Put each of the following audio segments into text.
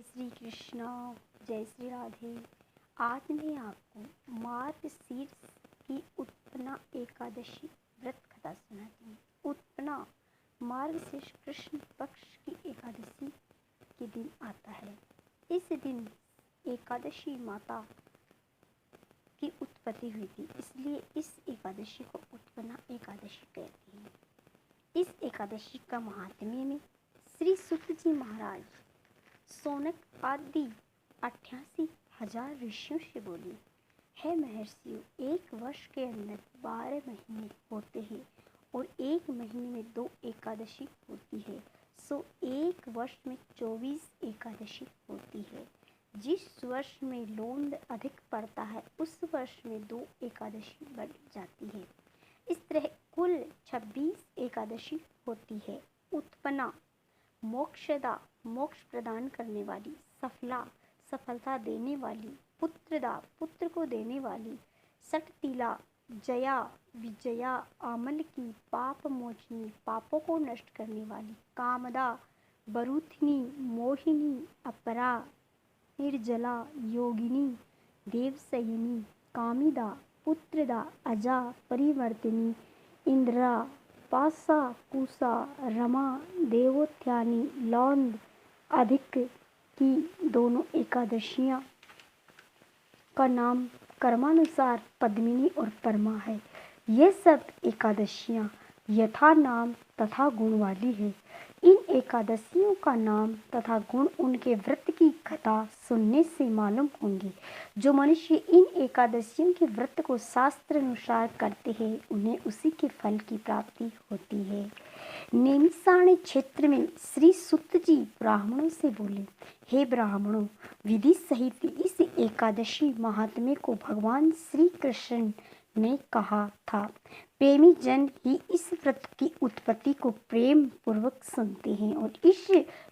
श्री कृष्णा, जय श्री राधे। आज मैं आपको मार्गशीर्ष की उत्पन्ना एकादशी व्रत कथा सुनाती हूँ। उत्पन्ना मार्गशीर्ष कृष्ण पक्ष की एकादशी के दिन आता है। इस दिन एकादशी माता की उत्पत्ति हुई थी, इसलिए इस एकादशी को उत्पन्ना एकादशी कहते हैं। इस एकादशी का महात्म्य में श्री सूत जी महाराज सोनक आदि 88,000 ऋषियों से बोले, है महर्षियों, एक वर्ष के अंदर 12 महीने होते हैं और एक महीने में 2 एकादशी होती है, सो एक वर्ष में 24 एकादशी होती है। जिस वर्ष में लोंद अधिक पड़ता है उस वर्ष में 2 एकादशी बढ़ जाती है। इस तरह कुल 26 एकादशी होती है। उत्पन्ना मोक्षदा, मोक्ष प्रदान करने वाली, सफला, सफलता देने वाली, पुत्रदा, पुत्र को देने वाली, सटतिला, जया, विजया, आमल की, पाप मोचनी, पापों को नष्ट करने वाली, कामदा, बरूथिनी, मोहिनी, अपरा, निर्जला, योगिनी, देवसहिनी, कामिदा, पुत्रदा, अजा, परिवर्तिनी, इंद्रा, पासा, कुसा, रमा, देवोत्थानी, लौंद अधिक की दोनों एकादशियां का नाम कर्मानुसार पद्मिनी और परमा है। ये सब एकादशियां यथा नाम तथा गुण वाली है। इन एकादशियों का नाम तथा गुण उनके व्रत की कथा सुनने से मालूम होंगे। जो मनुष्य इन एकादशियों के व्रत को शास्त्र अनुसार करते हैं उन्हें उसी के फल की प्राप्ति होती है। नेमिषारण्य क्षेत्र में श्री सूत जी ब्राह्मणों से बोले, हे ब्राह्मणों, विधि सहित इस एकादशी महात्म्य को भगवान श्री कृष्ण ने कहा था। प्रेमी जन ही इस व्रत की उत्पत्ति को प्रेम पूर्वक सुनते हैं और इस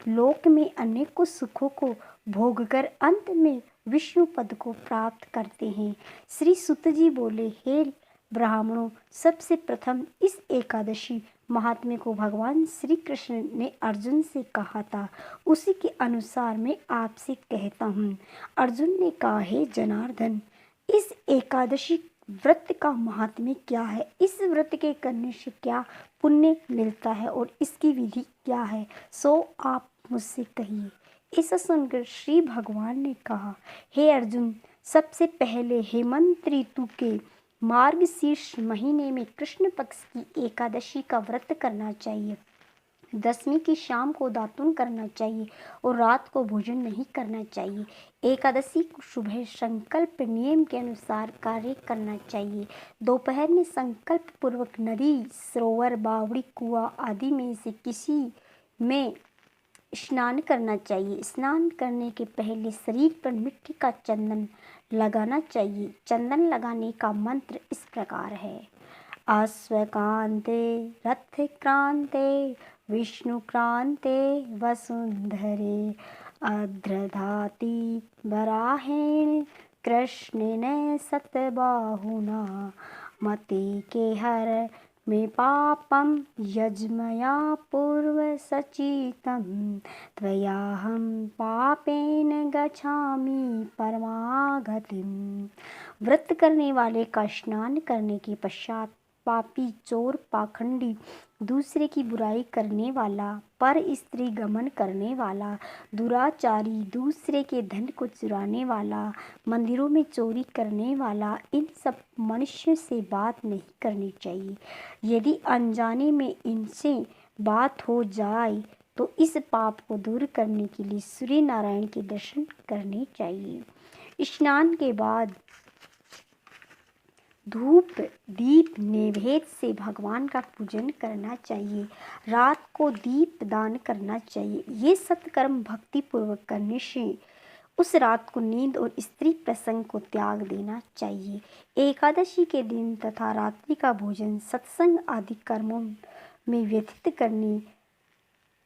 लोक में अनेकों सुखों को भोगकर अंत में विष्णु पद को प्राप्त करते हैं। श्री सूत जी बोले, हे ब्राह्मणों, सबसे प्रथम इस एकादशी महात्म्य को भगवान श्री कृष्ण ने अर्जुन से कहा था, उसी के अनुसार मैं आपसे कहता हूँ। अर्जुन ने कहा, हे जनार्दन, इस एकादशी व्रत का महात्म्य क्या है? इस व्रत के करने से क्या पुण्य मिलता है और इसकी विधि क्या है, सो आप मुझसे कहिए। ऐसा सुनकर श्री भगवान ने कहा, हे अर्जुन, सबसे पहले हेमंत ऋतु के मार्गशीर्ष महीने में कृष्ण पक्ष की एकादशी का व्रत करना चाहिए। दशमी की शाम को दातुन करना चाहिए और रात को भोजन नहीं करना चाहिए। एकादशी को सुबह संकल्प नियम के अनुसार कार्य करना चाहिए। दोपहर में संकल्प पूर्वक नदी, सरोवर, बावड़ी, कुआं आदि में से किसी में स्नान करना चाहिए। स्नान करने के पहले शरीर पर मिट्टी का चंदन लगाना चाहिए। चंदन लगाने का मंत्र इस प्रकार है, अश्वकांते रथक्रांते विष्णुक्रांते वसुंधरे अध्रधाति वराहेण कृष्णेन सतबाहुना मते के हर में पापम यज्मया पूर्व सचितं त्वयाहं पापेन गच्छामि परमागतिम्। व्रत करने वाले का स्नान करने के पश्चात पापी, चोर, पाखंडी, दूसरे की बुराई करने वाला, पर स्त्री गमन करने वाला, दुराचारी, दूसरे के धन को चुराने वाला, मंदिरों में चोरी करने वाला, इन सब मनुष्यों से बात नहीं करनी चाहिए। यदि अनजाने में इनसे बात हो जाए तो इस पाप को दूर करने के लिए सूर्य नारायण के दर्शन करने चाहिए। स्नान के बाद धूप दीप नैवेद्य से भगवान का पूजन करना चाहिए। रात को दीप दान करना चाहिए। ये सत्कर्म भक्ति पूर्वक करने से उस रात को नींद और स्त्री प्रसंग को त्याग देना चाहिए। एकादशी के दिन तथा रात्रि का भोजन सत्संग आदि कर्मों में व्यतीत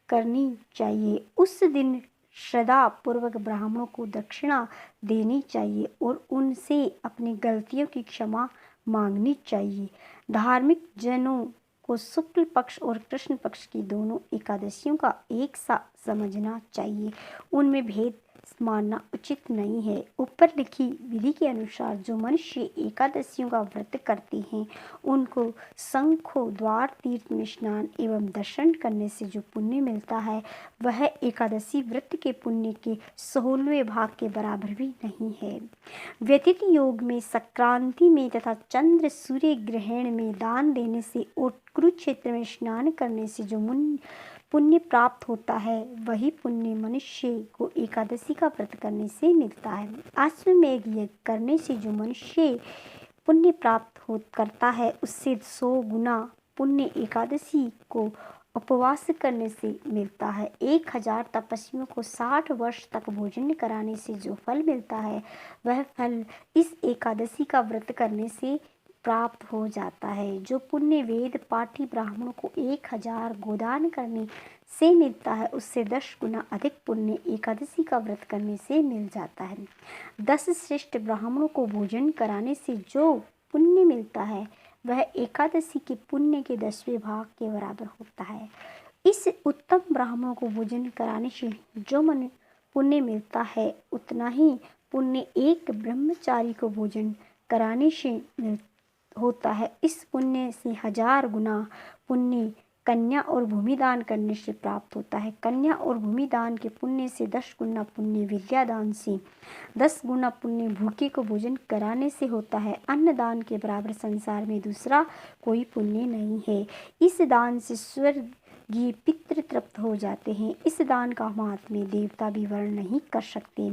करनी चाहिए। उस दिन श्रद्धा पूर्वक ब्राह्मणों को दक्षिणा देनी चाहिए और उनसे अपनी गलतियों की क्षमा मांगनी चाहिए। धार्मिक जनों को शुक्ल पक्ष और कृष्ण पक्ष की दोनों एकादशियों का एक सा समझना चाहिए। उनमें भेद मानना उचित नहीं है। ऊपर लिखी विधि के अनुसार जो मनुष्य एकादशियों का व्रत करते हैं उनको शंखों द्वार तीर्थ में स्नान एवं दर्शन करने से जो पुण्य मिलता है वह एकादशी व्रत के पुण्य के 16वें भाग के बराबर भी नहीं है। व्यतीत योग में, संक्रांति में तथा चंद्र सूर्य ग्रहण में दान देने से और कुरुक्षेत्र में स्नान करने से जो पुण्य प्राप्त होता है वही पुण्य मनुष्य को एकादशी का व्रत करने से मिलता है। अश्वमेध यज्ञ करने से जो मनुष्य पुण्य प्राप्त करता है उससे 100 गुना पुण्य एकादशी को उपवास करने से मिलता है। 1000 तपस्वियों को 60 वर्ष तक भोजन कराने से जो फल मिलता है वह फल इस एकादशी का व्रत करने से प्राप्त हो जाता है। जो पुण्य वेद पाठी ब्राह्मणों को 1000 गोदान करने से मिलता है उससे 10 गुना अधिक पुण्य एकादशी का व्रत करने से मिल जाता है। 10 श्रेष्ठ ब्राह्मणों को भोजन कराने से जो पुण्य मिलता है वह एकादशी के पुण्य के 10वें भाग के बराबर होता है। इस उत्तम ब्राह्मणों को भोजन कराने से जो पुण्य मिलता है उतना ही पुण्य एक ब्रह्मचारी को भोजन कराने से होता है। इस पुण्य से 1000 गुना पुण्य कन्या और भूमि दान करने से प्राप्त होता है। कन्या और भूमि दान के पुण्य से 10 गुना पुण्य विद्या दान से 10 गुना पुण्य भूखे को भोजन कराने से होता है। अन्न दान के बराबर संसार में दूसरा कोई पुण्य नहीं है। इस दान से स्वर्गीय पितृ तृप्त हो जाते हैं। इस दान का महात्म्य देवता भी वर्ण नहीं कर सकते।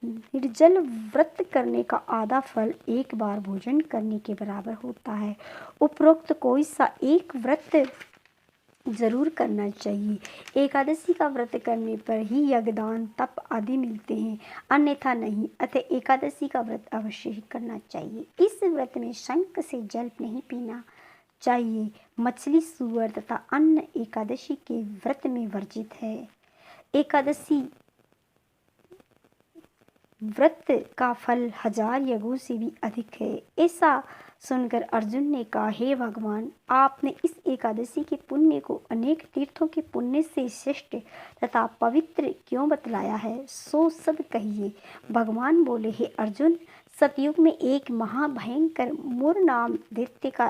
निर्जल व्रत करने का आधा फल एक बार भोजन करने के बराबर होता है। उपरोक्त कोई सा एक व्रत जरूर करना चाहिए। एकादशी का व्रत करने पर ही यज्ञदान तप आदि मिलते हैं, अन्यथा नहीं। अतः एकादशी का व्रत अवश्य ही करना चाहिए। इस व्रत में शंख से जल नहीं पीना चाहिए। मछली, सूअर तथा अन्न एकादशी के व्रत में वर्जित है। एकादशी व्रत का फल 1000 यज्ञों से भी अधिक है। ऐसा सुनकर अर्जुन ने कहा, हे भगवान, आपने इस एकादशी के पुण्य को अनेक तीर्थों के पुण्य से श्रेष्ठ तथा पवित्र क्यों बतलाया है? सो सब कहिए। भगवान बोले, हे अर्जुन, सतयुग में एक महाभयंकर मुर नाम दैत्य का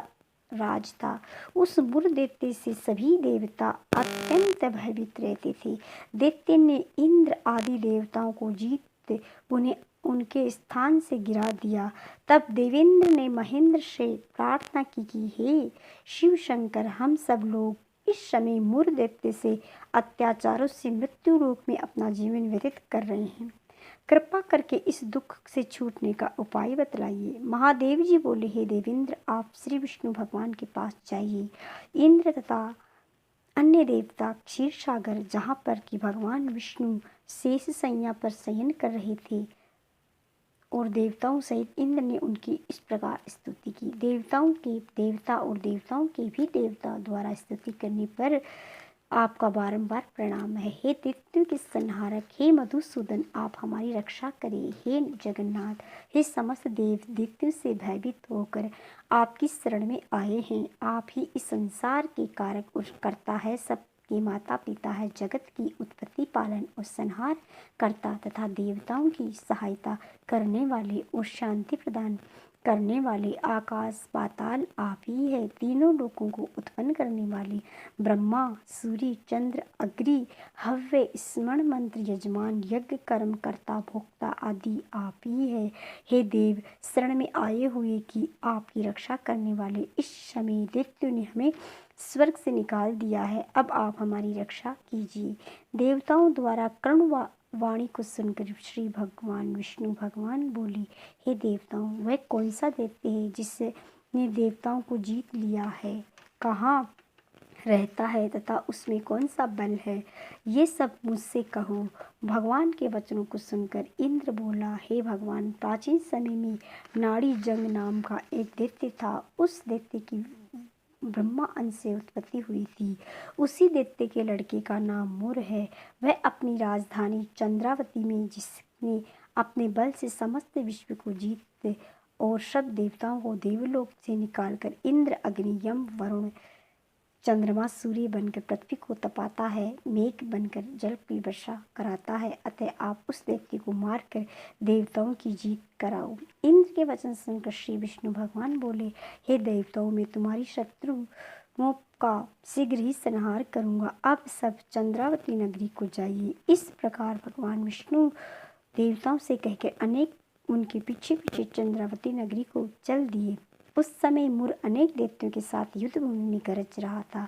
राज था। उस मुर दैत्य से सभी देवता अत्यंत भयभीत रहते थे। दैत्य ने इंद्र आदि देवताओं को जीत उन्हें उनके स्थान से गिरा दिया। तब देवेंद्र ने महेंद्र से प्रार्थना की कि हे शिव शंकर, हम सब लोग इस समय मुर दैत्य से अत्याचारों से मृत्यु रूप में अपना जीवन व्यतीत कर रहे हैं। कृपा करके इस दुख से छूटने का उपाय बतलाइए। महादेव जी बोले, हे देवेंद्र, आप श्री विष्णु भगवान के पास जाइए। इंद्र तथा अन्य देवता क्षीर सागर, जहाँ पर कि भगवान विष्णु शेष सैया पर शयन कर रहे थे, और देवताओं सहित इंद्र ने उनकी इस प्रकार स्तुति की। देवताओं के देवता और देवताओं के भी देवता द्वारा स्तुति करने पर आपका बारंबार प्रणाम है। हे दैत्यों के संहारक, हे मधुसूदन, आप हमारी रक्षा करें। हे जगन्नाथ, हे समस्त देव दैत्यों से भयभीत होकर आपकी शरण में आए हैं। आप ही इस संसार के कारक और कर्ता है, सब के माता पिता है, जगत की उत्पत्ति, पालन और संहार करता तथा देवताओं की सहायता करने वाले और शांति प्रदान करने वाले। आकाश पाताल आप ही है। तीनों लोकों को उत्पन्न करने वाले ब्रह्मा, सूर्य, चंद्र, अग्नि, हव्य, स्मरण मंत्र, यजमान, यज्ञ कर्म कर्ता, भोक्ता आदि आप ही है। हे देव, शरण में आए हुए कि आपकी रक्षा करने वाले इस समय दैत्यों ने हमें स्वर्ग से निकाल दिया है। अब आप हमारी रक्षा कीजिए। देवताओं द्वारा करुण वाणी को सुनकर श्री भगवान विष्णु भगवान बोले, हे देवताओं, वह कौन सा दैत्य है जिसने देवताओं को जीत लिया है? कहाँ रहता है तथा उसमें कौन सा बल है? ये सब मुझसे कहो। भगवान के वचनों को सुनकर इंद्र बोला, हे भगवान, प्राचीन समय में नाड़ी जंग नाम का एक दैत्य था। उस दैत्य की ब्रह्मा अंश से उत्पत्ति हुई थी। उसी दैत्य के लड़के का नाम मुर है। वह अपनी राजधानी चंद्रावती में, जिसने अपने बल से समस्त विश्व को जीत और सब देवताओं को देवलोक से निकालकर इंद्र, अग्नि, यम, वरुण चंद्रमा सूर्य बनकर पृथ्वी को तपाता है, मेघ बनकर जल की वर्षा कराता है, अतः आप उस दैत्य को मारकर देवताओं की जीत कराओ। इंद्र के वचन सुनकर श्री विष्णु भगवान बोले, हे देवताओं, मैं तुम्हारी शत्रुओं का शीघ्र ही संहार करूंगा। अब सब चंद्रावती नगरी को जाइए। इस प्रकार भगवान विष्णु देवताओं से कहकर अनेक उनके पीछे पीछे चंद्रावती नगरी को चल दिए। उस समय मुर अनेक दैत्यों के साथ युद्ध भूमि में गरज रहा था।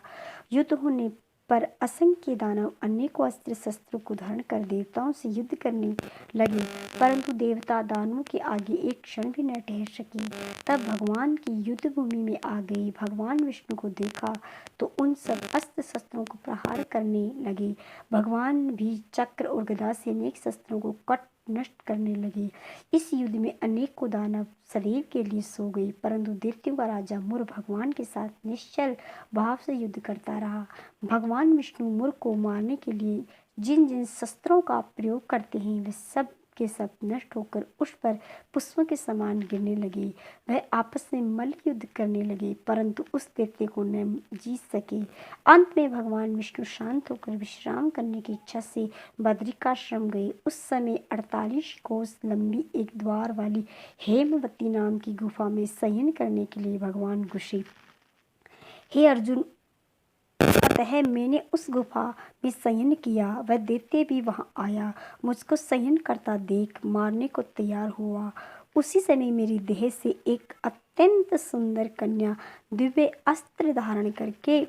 युद्ध होने पर असंख्य दानव अनेकों अस्त्र शस्त्रों को धारण कर देवताओं से युद्ध करने लगे, परंतु देवता दानवों के आगे एक क्षण भी न ठहर सके। तब भगवान की युद्ध भूमि में आ गई। भगवान विष्णु को देखा तो उन सब अस्त्र शस्त्रों को प्रहार करने लगे। भगवान भी चक्र और गदा से अनेक शस्त्रों को कट नष्ट करने लगे। इस युद्ध में अनेकों दानव सदैव के लिए सो गए, परंतु दैत्यों का राजा मुर भगवान के साथ निश्चल भाव से युद्ध करता रहा। भगवान विष्णु मुर को मारने के लिए जिन जिन शस्त्रों का प्रयोग करते हैं वे सब के सब नष्ट होकर उस पर पुष्पों के समान गिरने लगे। वह आपस में मल्ल युद्ध करने लगे, परंतु उस दैत्य को न जीत सके। अंत में भगवान विष्णु शांत होकर विश्राम करने की इच्छा से बद्रिकाश्रम गए। उस समय 48 कोस लंबी एक द्वार वाली हेमवती नाम की गुफा में शयन करने के लिए भगवान घुसे। हे अर्जुन, अतः मैंने उस गुफा में शयन किया। वह दैत्य भी वहां आया, मुझको शयन करता देख मारने को तैयार हुआ। उसी समय मेरी देह से एक अत्यंत सुंदर कन्या दिव्य अस्त्र धारण करके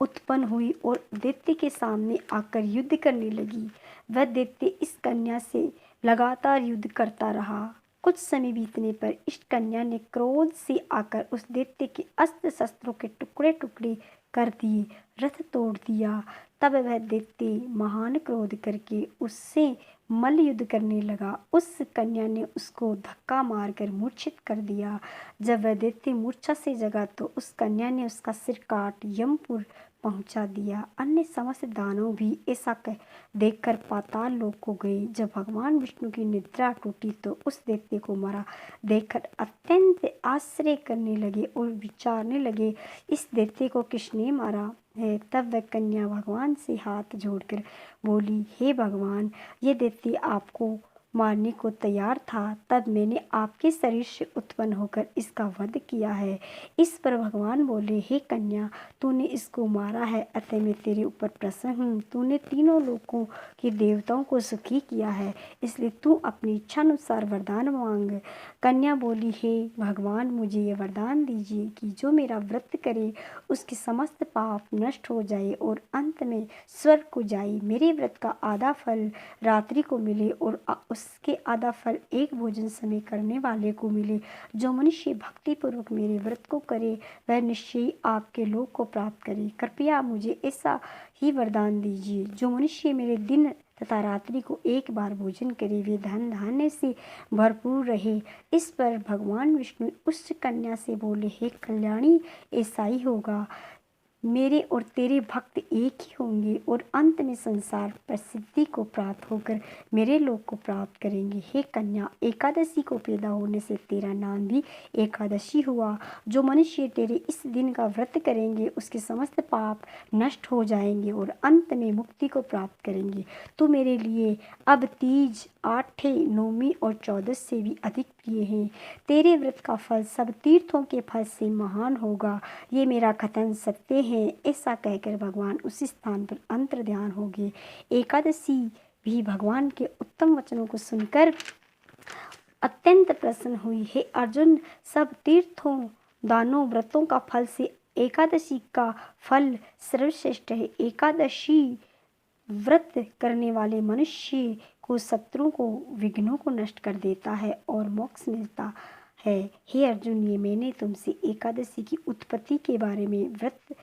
उत्पन्न हुई और दैत्य के सामने आकर युद्ध करने लगी। वह दैत्य इस कन्या से लगातार युद्ध करता रहा। कुछ समय बीतने पर इस कन्या ने क्रोध से आकर उस दैत्य के अस्त्र शस्त्रों के टुकड़े टुकड़े कर दिए, रथ तोड़ दिया। तब वह दैत्य महान क्रोध करके उससे मल्ल युद्ध करने लगा। उस कन्या ने उसको धक्का मारकर मूर्छित कर दिया। जब वह दैत्य मूर्छा से जगा तो उस कन्या ने उसका सिर काट यमपुर पहुंचा दिया। अन्य समस्त दानव भी ऐसा देखकर पाताल लोक को गए। जब भगवान विष्णु की निद्रा टूटी तो उस दैत्य को मरा देखकर अत्यंत आश्चर्य करने लगे और विचारने लगे, इस दैत्य को किसने मारा है। तब वह कन्या भगवान से हाथ जोड़कर बोली, हे भगवान, ये दैत्य आपको मारने को तैयार था, तब मैंने आपके शरीर से उत्पन्न होकर इसका वध किया है। इस पर भगवान बोले, हे कन्या, तूने इसको मारा है, अतः मैं तेरे ऊपर प्रसन्न हूँ। तूने तीनों लोकों के देवताओं को सुखी किया है, इसलिए तू अपनी इच्छा अनुसार वरदान मांग। कन्या बोली, हे भगवान, मुझे ये वरदान दीजिए कि जो मेरा व्रत करे उसके समस्त पाप नष्ट हो जाए और अंत में स्वर्ग को जाए। मेरे व्रत का आधा फल रात्रि को मिले और उसके आधा फल एक भोजन समय करने वाले को मिले। जो मनुष्य भक्ति पूर्वक मेरे व्रत को करे वह निश्चय ही आपके लोक को प्राप्त करे। कृपया मुझे ऐसा ही वरदान दीजिए। जो मनुष्य मेरे दिन तथा रात्रि को एक बार भोजन करे वे धन धान्य से भरपूर रहे। इस पर भगवान विष्णु उस कन्या से बोले, हे कल्याणी, ऐसा ही होगा। मेरे और तेरे भक्त एक ही होंगे और अंत में संसार प्रसिद्धि को प्राप्त होकर मेरे लोक को प्राप्त करेंगे। हे कन्या, एकादशी को पैदा होने से तेरा नाम भी एकादशी हुआ। जो मनुष्य तेरे इस दिन का व्रत करेंगे उसके समस्त पाप नष्ट हो जाएंगे और अंत में मुक्ति को प्राप्त करेंगे। तो मेरे लिए अब तीज, आठे, नौमी और 14 से भी अधिक प्रिय हैं। तेरे व्रत का फल सब तीर्थों के फल से महान होगा, ये मेरा कथन सत्य है। ऐसा कहकर भगवान उसी स्थान पर अंतर ध्यान हो गए। एकादशी भी भगवान के उत्तम वचनों को सुनकर अत्यंत प्रसन्न हुई। हे अर्जुन, सब तीर्थों, दानों, व्रतों का फल से एकादशी का फल सर्वश्रेष्ठ है। एकादशी व्रत करने वाले मनुष्य को शत्रुओं को, विघ्नों को नष्ट कर देता है और मोक्ष मिलता है। हे अर्जुन, ये मैंने तुमसे एकादशी की उत्पत्ति के बारे में व्रत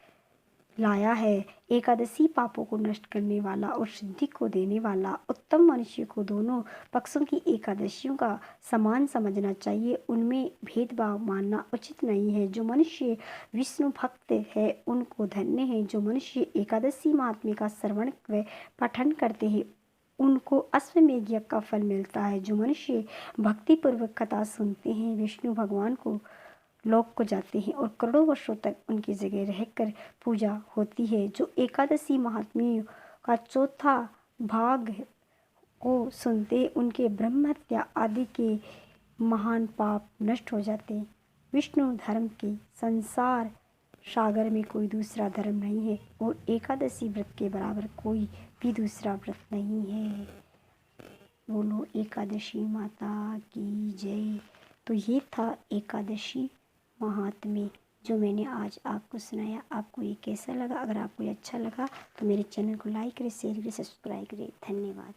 लाया है। एकादशी पापों को नष्ट करने वाला और सिद्धि को देने वाला। उत्तम मनुष्य को दोनों पक्षों की एकादशियों का समान समझना चाहिए, उनमें भेदभाव मानना उचित नहीं है। जो मनुष्य विष्णु भक्त है उनको धन्य है। जो मनुष्य एकादशी महात्म्य का श्रवण व पठन करते हैं उनको अश्वमेध यज्ञ का फल मिलता है। जो मनुष्य भक्तिपूर्वक कथा सुनते हैं विष्णु भगवान को लोक को जाते हैं और करोड़ों वर्षों तक उनकी जगह रहकर पूजा होती है। जो एकादशी महात्म्य का चौथा भाग को सुनते उनके ब्रह्म हत्या आदि के महान पाप नष्ट हो जाते। विष्णु धर्म के संसार सागर में कोई दूसरा धर्म नहीं है और एकादशी व्रत के बराबर कोई भी दूसरा व्रत नहीं है। बोलो एकादशी माता की जय। तो ये था एकादशी महात्म्य जो मैंने आज आपको सुनाया। आपको ये कैसा लगा? अगर आपको ये अच्छा लगा तो मेरे चैनल को लाइक करें, शेयर करें, सब्सक्राइब करें। धन्यवाद।